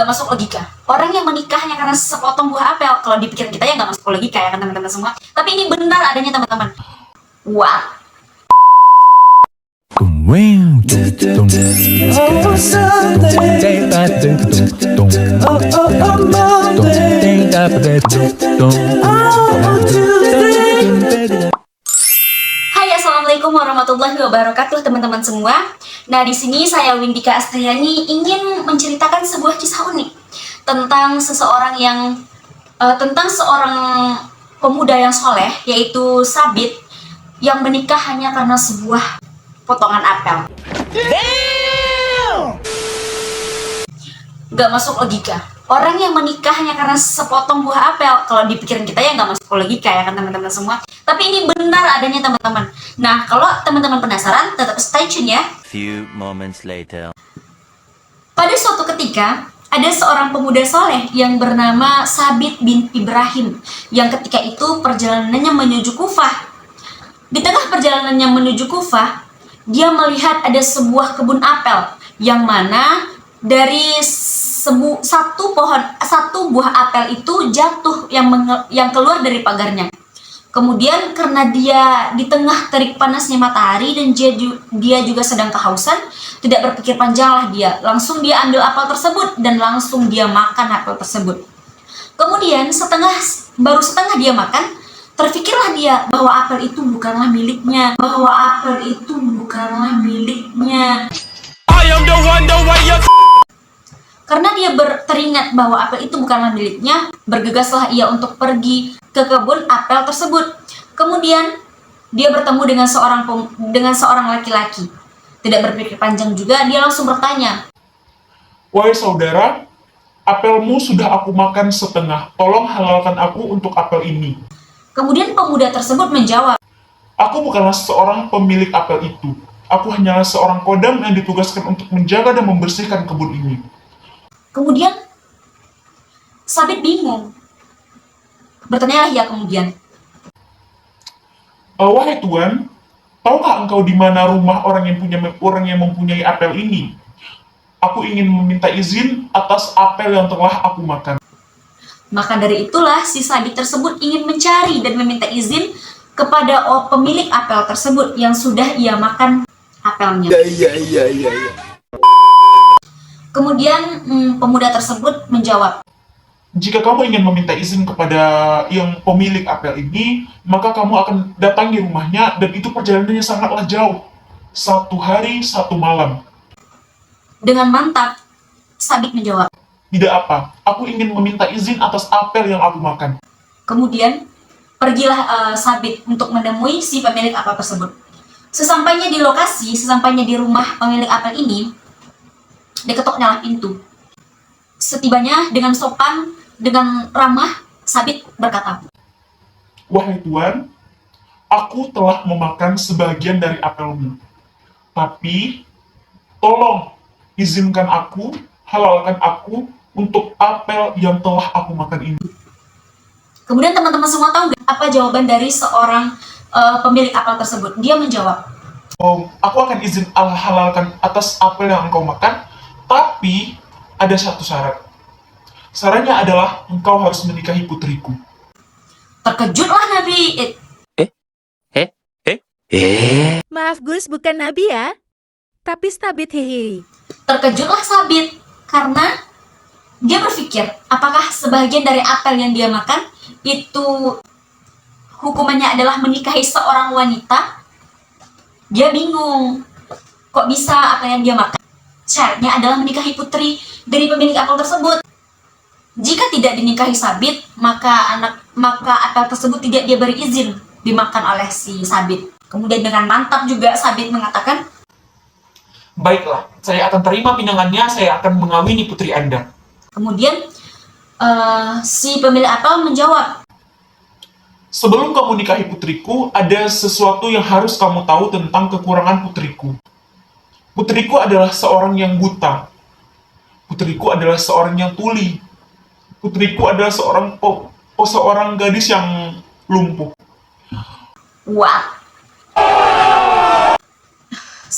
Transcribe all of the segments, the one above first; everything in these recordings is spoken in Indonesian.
Nggak masuk logika. Orang yang menikah hanya karena sepotong buah apel, kalau di pikiran kita ya nggak masuk logika ya kan teman-teman semua. Tapi ini benar adanya teman-teman. What? Hai, assalamualaikum warahmatullahi wabarakatuh teman-teman semua. Nah, di sini saya Windika Astriani ingin menceritakan sebuah kisah unik tentang seorang pemuda yang soleh, yaitu Sabit, yang menikah hanya karena sebuah potongan apel. Gak masuk logika. Orang yang menikah hanya karena sepotong buah apel, kalau di pikiran kita ya nggak masuk logika ya kan teman-teman semua. Tapi ini benar adanya teman-teman. Nah, kalau teman-teman penasaran, tetap stay tune ya. Few moments later. Pada suatu ketika, ada seorang pemuda soleh yang bernama Sabit bin Ibrahim, yang ketika itu perjalanannya menuju Kufah. Di tengah perjalanannya menuju Kufah, dia melihat ada sebuah kebun apel, yang mana dari satu buah apel itu jatuh yang keluar dari pagarnya. Kemudian karena dia di tengah terik panasnya matahari dan dia juga sedang kehausan, tidak berpikir panjang lah langsung dia ambil apel tersebut dan langsung dia makan apel tersebut. Kemudian baru setengah dia makan, terfikirlah dia bahwa apel itu bukanlah miliknya, Karena dia teringat bahwa apel itu bukanlah miliknya, bergegaslah ia untuk pergi ke kebun apel tersebut. Kemudian dia bertemu dengan seorang laki-laki. Tidak berpikir panjang juga, dia langsung bertanya, "Wahai saudara, apelmu sudah aku makan setengah. Tolong halalkan aku untuk apel ini." Kemudian pemuda tersebut menjawab, "Aku bukanlah seorang pemilik apel itu. Aku hanyalah seorang kodam yang ditugaskan untuk menjaga dan membersihkan kebun ini." Kemudian Sabit bingung. Bertanyalah ia kemudian, "Wahai Tuan, tahukah engkau di mana rumah orang yang mempunyai apel ini? Aku ingin meminta izin atas apel yang telah aku makan." Maka dari itulah si Sabit tersebut ingin mencari dan meminta izin kepada pemilik apel tersebut yang sudah ia makan apelnya. Kemudian pemuda tersebut menjawab, "Jika kamu ingin meminta izin kepada yang pemilik apel ini, maka kamu akan datangi rumahnya dan itu perjalanannya sangatlah jauh. 1 hari 1 malam. Dengan mantap, Sabit menjawab. Tidak apa, aku ingin meminta izin atas apel yang aku makan." Kemudian pergilah Sabit untuk menemui si pemilik apel tersebut. Sesampainya di rumah pemilik apel ini, diketoknya pintu. Setibanya dengan sopan, dengan ramah, Sabit berkata, "Wahai Tuan, aku telah memakan sebagian dari apelmu. Tapi, tolong izinkan aku, halalkan aku untuk apel yang telah aku makan ini." Kemudian teman-teman semua tahu gak apa jawaban dari seorang pemilik apel tersebut? Dia menjawab, "Oh, aku akan izin halalkan atas apel yang engkau makan, tapi ada satu syarat. Syaratnya adalah engkau harus menikahi putriku." terkejutlah Nabi. Maaf Gus, bukan Nabi ya, tapi Sabit hehe. Terkejutlah Sabit karena dia berpikir apakah sebagian dari apel yang dia makan itu hukumannya adalah menikahi seorang wanita. Dia bingung, kok bisa apa yang dia makan syaratnya adalah menikahi putri dari pemilik apel tersebut. Jika tidak dinikahi Sabit, maka apel tersebut tidak dia beri izin dimakan oleh si Sabit. Kemudian dengan mantap juga Sabit mengatakan, "Baiklah, saya akan terima pinangannya, saya akan mengawini putri Anda." Kemudian si pemilik apel menjawab, "Sebelum kamu nikahi putriku, ada sesuatu yang harus kamu tahu tentang kekurangan putriku. Putriku adalah seorang yang buta. Putriku adalah seorang yang tuli. Putriku adalah seorang gadis yang lumpuh." What?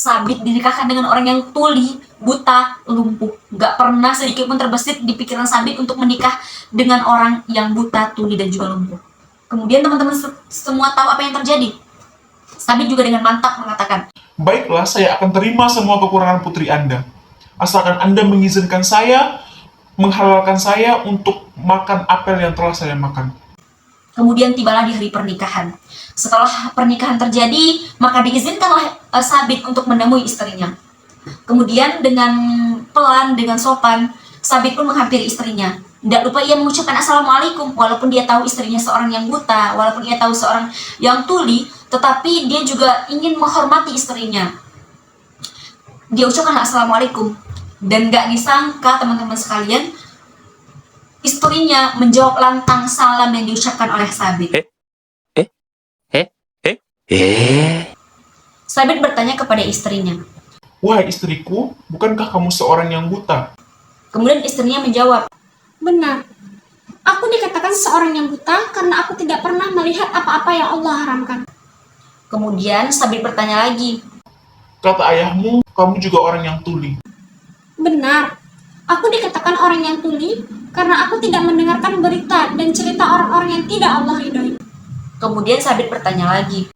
Sabit dinikahkan dengan orang yang tuli, buta, lumpuh. Gak pernah sedikit pun terbesit di pikiran Sabit untuk menikah dengan orang yang buta, tuli, dan juga lumpuh. Kemudian teman-teman semua tahu apa yang terjadi. Sabit juga dengan mantap mengatakan, Baiklah, saya akan terima semua kekurangan putri Anda. Asalkan Anda mengizinkan saya, menghalalkan saya untuk makan apel yang telah saya makan. kemudian tibalah di hari pernikahan. Setelah pernikahan terjadi, maka diizinkanlah Sabit untuk menemui istrinya. Kemudian dengan pelan, dengan sopan, Sabit pun menghampiri istrinya. Tidak lupa ia mengucapkan assalamualaikum, walaupun dia tahu istrinya seorang yang buta, walaupun ia tahu seorang yang tuli, tetapi dia juga ingin menghormati istrinya. Dia ucapkan assalamualaikum, dan gak disangka teman-teman sekalian, istrinya menjawab lantang salam yang diucapkan oleh Sabit. Sabit bertanya kepada istrinya. Wahai istriku, bukankah kamu seorang yang buta? Kemudian istrinya menjawab, Benar. Aku dikatakan seorang yang buta karena aku tidak pernah melihat apa-apa yang Allah haramkan. kemudian Sabit bertanya lagi. Kata ayahmu, kamu juga orang yang tuli. Benar. Aku dikatakan orang yang tuli karena aku tidak mendengarkan berita dan cerita orang-orang yang tidak Allah ridhoi. Kemudian Sabit bertanya lagi.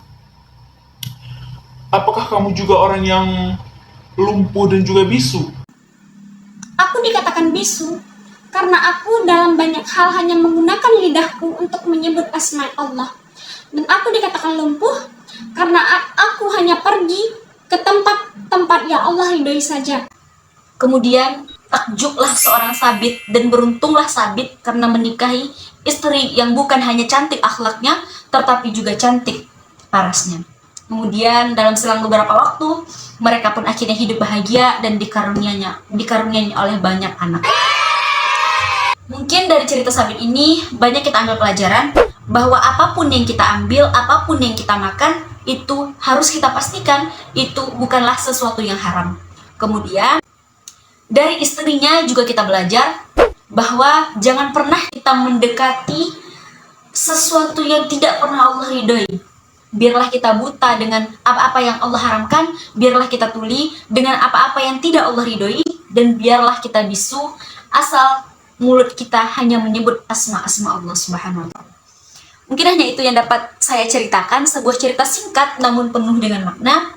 Apakah kamu juga orang yang lumpuh dan juga bisu? Aku dikatakan bisu karena aku dalam banyak hal hanya menggunakan lidahku untuk menyebut asma Allah. Dan aku dikatakan lumpuh karena aku hanya pergi ke tempat-tempat yang Allah ridhoi saja. Kemudian takjublah seorang Sabit dan beruntunglah Sabit karena menikahi istri yang bukan hanya cantik akhlaknya, tetapi juga cantik parasnya. Kemudian dalam selang beberapa waktu, mereka pun akhirnya hidup bahagia dan dikaruniai oleh banyak anak. Mungkin dari cerita Sabit ini banyak kita ambil pelajaran bahwa apapun yang kita ambil, apapun yang kita makan, itu harus kita pastikan itu bukanlah sesuatu yang haram. Kemudian dari istrinya juga kita belajar bahwa jangan pernah kita mendekati sesuatu yang tidak pernah Allah ridhoi. Biarlah kita buta dengan apa-apa yang Allah haramkan, biarlah kita tuli dengan apa-apa yang tidak Allah ridhoi, dan biarlah kita bisu asal mulut kita hanya menyebut asma-asma Allah Subhanahu wa Ta'ala. Mungkin hanya itu yang dapat saya ceritakan, sebuah cerita singkat namun penuh dengan makna.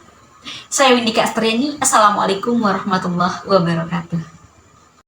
Saya Windika Astriani, Assalamualaikum warahmatullahi wabarakatuh.